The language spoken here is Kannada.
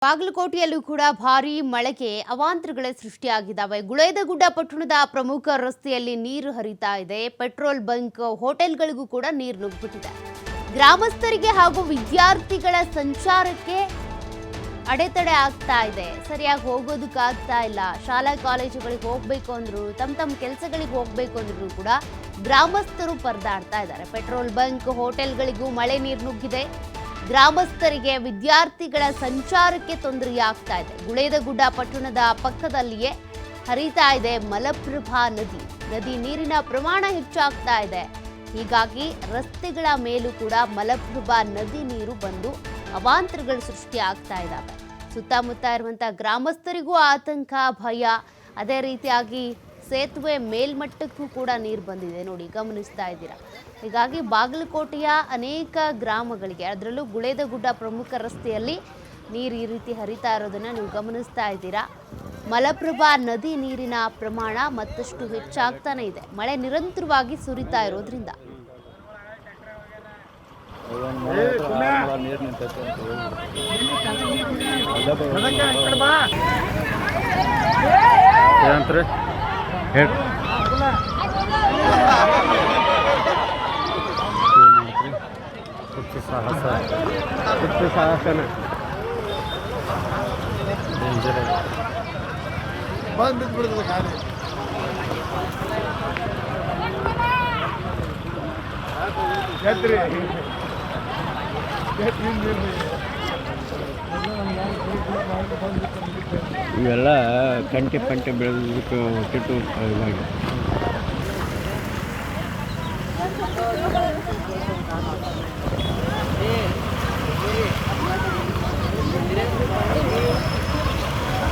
ಬಾಗಲಕೋಟೆಯಲ್ಲೂ ಕೂಡ ಭಾರೀ ಮಳೆಗೆ ಅವಾಂತರಗಳೇ ಸೃಷ್ಟಿಯಾಗಿದ್ದಾವೆ. ಗುಳೇದಗುಡ್ಡ ಪಟ್ಟಣದ ಪ್ರಮುಖ ರಸ್ತೆಯಲ್ಲಿ ನೀರು ಹರಿತಾ ಇದೆ. ಪೆಟ್ರೋಲ್ ಬಂಕ್, ಹೋಟೆಲ್ಗಳಿಗೂ ಕೂಡ ನೀರು ನುಗ್ಗಿಬಿಟ್ಟಿದೆ. ಗ್ರಾಮಸ್ಥರಿಗೆ ಹಾಗೂ ವಿದ್ಯಾರ್ಥಿಗಳ ಸಂಚಾರಕ್ಕೆ ಅಡೆತಡೆ ಆಗ್ತಾ ಇದೆ. ಸರಿಯಾಗಿ ಹೋಗೋದಕ್ಕಾಗ್ತಾ ಇಲ್ಲ. ಶಾಲಾ ಕಾಲೇಜುಗಳಿಗೆ ಹೋಗ್ಬೇಕು ಅಂದ್ರು, ತಮ್ಮ ಕೆಲಸಗಳಿಗೆ ಹೋಗ್ಬೇಕು ಅಂದ್ರೂ ಕೂಡ ಗ್ರಾಮಸ್ಥರು ಪರದಾಡ್ತಾ ಇದ್ದಾರೆ. ಪೆಟ್ರೋಲ್ ಬಂಕ್, ಹೋಟೆಲ್ಗಳಿಗೂ ಮಳೆ ನೀರು ನುಗ್ಗಿದೆ. ಗ್ರಾಮಸ್ಥರಿಗೆ, ವಿದ್ಯಾರ್ಥಿಗಳ ಸಂಚಾರಕ್ಕೆ ತೊಂದರೆಯಾಗ್ತಾ ಇದೆ. ಗುಳೇದಗುಡ್ಡ ಪಟ್ಟಣದ ಪಕ್ಕದಲ್ಲಿಯೇ ಹರಿತಾ ಇದೆ ಮಲಪ್ರಭಾ ನದಿ ನೀರಿನ ಪ್ರಮಾಣ ಹೆಚ್ಚಾಗ್ತಾ ಇದೆ. ಹೀಗಾಗಿ ರಸ್ತೆಗಳ ಮೇಲೂ ಕೂಡ ಮಲಪ್ರಭಾ ನದಿ ನೀರು ಬಂದು ಅವಾಂತರಗಳು ಸೃಷ್ಟಿಯಾಗ್ತಾ ಇದ್ದಾವೆ. ಸುತ್ತಮುತ್ತ ಇರುವಂತಹ ಗ್ರಾಮಸ್ಥರಿಗೂ ಆತಂಕ, ಭಯ. ಅದೇ ರೀತಿಯಾಗಿ ಸೇತುವೆ ಮೇಲ್ಮಟ್ಟಕ್ಕೂ ಕೂಡ ನೀರು ಬಂದಿದೆ, ನೋಡಿ ಗಮನಿಸ್ತಾ ಇದ್ದೀರಾ. ಹೀಗಾಗಿ ಬಾಗಲಕೋಟೆಯ ಅನೇಕ ಗ್ರಾಮಗಳಿಗೆ, ಅದರಲ್ಲೂ ಗುಳೇದಗುಡ್ಡ ಪ್ರಮುಖ ರಸ್ತೆಯಲ್ಲಿ ನೀರು ಈ ರೀತಿ ಹರಿತಾ ಇರೋದನ್ನ ನೀವು ಗಮನಿಸ್ತಾ ಇದ್ದೀರಾ. ಮಲಪ್ರಭಾ ನದಿ ನೀರಿನ ಪ್ರಮಾಣ ಮತ್ತಷ್ಟು ಹೆಚ್ಚಾಗ್ತಾನೆ ಇದೆ, ಮಳೆ ನಿರಂತರವಾಗಿ ಸುರಿತಾ ಇರೋದ್ರಿಂದ. ಇವೆಲ್ಲ ಕಂಟಿ ಪಂಟಿ ಬೆಳೆದಕ್ಕೆ